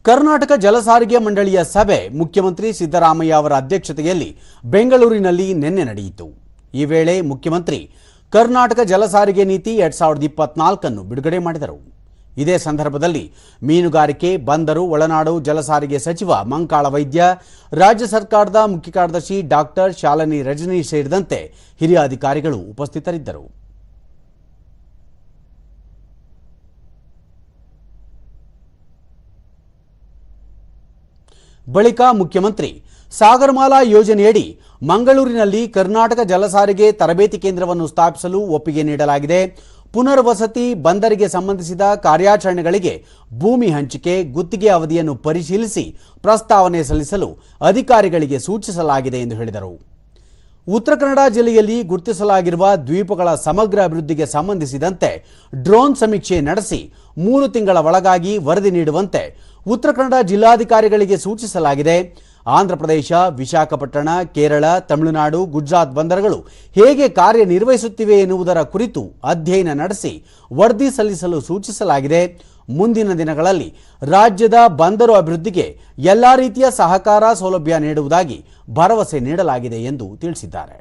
ಕರ್ನಾಟಕ ಜಲ ಸಾರಿಗೆ ಮಂಡಳಿಯ ಸಭೆ ಮುಖ್ಯಮಂತ್ರಿ ಸಿದ್ದರಾಮಯ್ಯ ಅವರ ಅಧ್ಯಕ್ಷತೆಯಲ್ಲಿ ಬೆಂಗಳೂರಿನಲ್ಲಿ ನಿನ್ನೆ ನಡೆಯಿತು. ಈ ವೇಳೆ ಮುಖ್ಯಮಂತ್ರಿ ಕರ್ನಾಟಕ ಜಲ ಸಾರಿಗೆ ನೀತಿ 2024 ಅನ್ನು ಬಿಡುಗಡೆ ಮಾಡಿದರು. ಇದೇ ಸಂದರ್ಭದಲ್ಲಿ ಮೀನುಗಾರಿಕೆ, ಬಂದರು, ಒಳನಾಡು ಜಲ ಸಾರಿಗೆ ಸಚಿವ ಮಂಕಾಳ ವೈದ್ಯ, ರಾಜ್ಯ ಸರ್ಕಾರದ ಮುಖ್ಯ ಕಾರ್ಯದರ್ಶಿ ಡಾಕ್ಟರ್ ಶಾಲಿನಿ ರಜನೀಶ್ ಸೇರಿದಂತೆ ಹಿರಿಯ ಅಧಿಕಾರಿಗಳು ಉಪಸ್ಥಿತರಿದ್ದರು. ಬಳಿಕ ಮುಖ್ಯಮಂತ್ರಿ ಸಾಗರಮಾಲಾ ಯೋಜನೆಯಡಿ ಮಂಗಳೂರಿನಲ್ಲಿ ಕರ್ನಾಟಕ ಜಲ ಸಾರಿಗೆ ತರಬೇತಿ ಕೇಂದ್ರವನ್ನು ಸ್ಥಾಪಿಸಲು ಒಪ್ಪಿಗೆ ನೀಡಲಾಗಿದೆ. ಪುನರ್ವಸತಿ, ಬಂದರಿಗೆ ಸಂಬಂಧಿಸಿದ ಕಾರ್ಯಾಚರಣೆಗಳಿಗೆ ಭೂಮಿ ಹಂಚಿಕೆ, ಗುತ್ತಿಗೆ ಅವಧಿಯನ್ನು ಪರಿಶೀಲಿಸಿ ಪ್ರಸ್ತಾವನೆ ಸಲ್ಲಿಸಲು ಅಧಿಕಾರಿಗಳಿಗೆ ಸೂಚಿಸಲಾಗಿದೆ ಎಂದು ಹೇಳಿದರು. ಉತ್ತರ ಕನ್ನಡ ಜಿಲ್ಲೆಯಲ್ಲಿ ಗುರುತಿಸಲಾಗಿರುವ ದ್ವೀಪಗಳ ಸಮಗ್ರ ಅಭಿವೃದ್ಧಿಗೆ ಸಂಬಂಧಿಸಿದಂತೆ ಡ್ರೋನ್ ಸಮೀಕ್ಷೆ ನಡೆಸಿ 3 ತಿಂಗಳ ಒಳಗಾಗಿ ವರದಿ ನೀಡುವಂತೆ ಉತ್ತರ ಕನ್ನಡ ಜಿಲ್ಲಾಧಿಕಾರಿಗಳಿಗೆ ಸೂಚಿಸಲಾಗಿದೆ. ಆಂಧ್ರಪ್ರದೇಶ, ವಿಶಾಖಪಟ್ಟಣ, ಕೇರಳ, ತಮಿಳುನಾಡು, ಗುಜರಾತ್ ಬಂದರುಗಳು ಹೇಗೆ ಕಾರ್ಯನಿರ್ವಹಿಸುತ್ತಿವೆ ಎನ್ನುವುದರ ಕುರಿತು ಅಧ್ಯಯನ ನಡೆಸಿ ವರದಿ ಸಲ್ಲಿಸಲು ಸೂಚಿಸಲಾಗಿದೆ. ಮುಂದಿನ ದಿನಗಳಲ್ಲಿ ರಾಜ್ಯದ ಬಂದರು ಅಭಿವೃದ್ಧಿಗೆ ಎಲ್ಲ ರೀತಿಯ ಸಹಕಾರ ಸೌಲಭ್ಯ ನೀಡುವುದಾಗಿ ಭರವಸೆ ನೀಡಲಾಗಿದೆ ಎಂದು ತಿಳಿಸಿದ್ದಾರೆ.